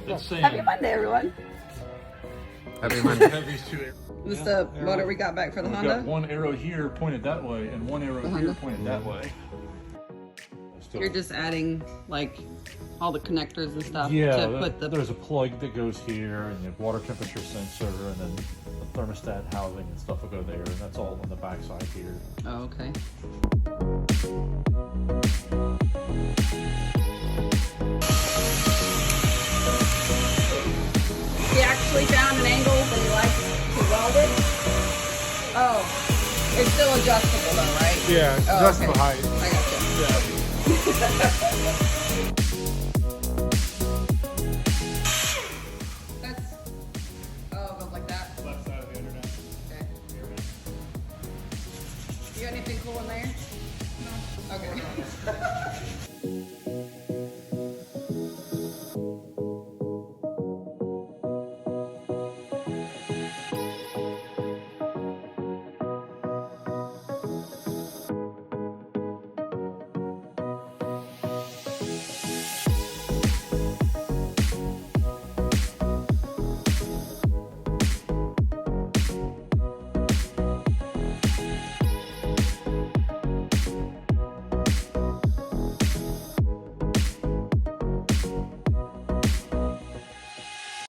It's saying Happy Monday, everyone. Happy Monday. have these two arrows. This is the motor we got back for the We've Honda. got one arrow here pointed that way and one arrow here Honda. pointed that way. You're just adding like all the connectors and stuff Yeah, to put the. there's a plug that goes here, and the water temperature sensor, and then the thermostat housing and stuff will go there, and that's all on the back side here. Oh, okay. He actually found an angle that he likes to weld it. Oh, it's still adjustable though, right? Yeah, Oh, adjustable okay. height. I gotcha. Yeah.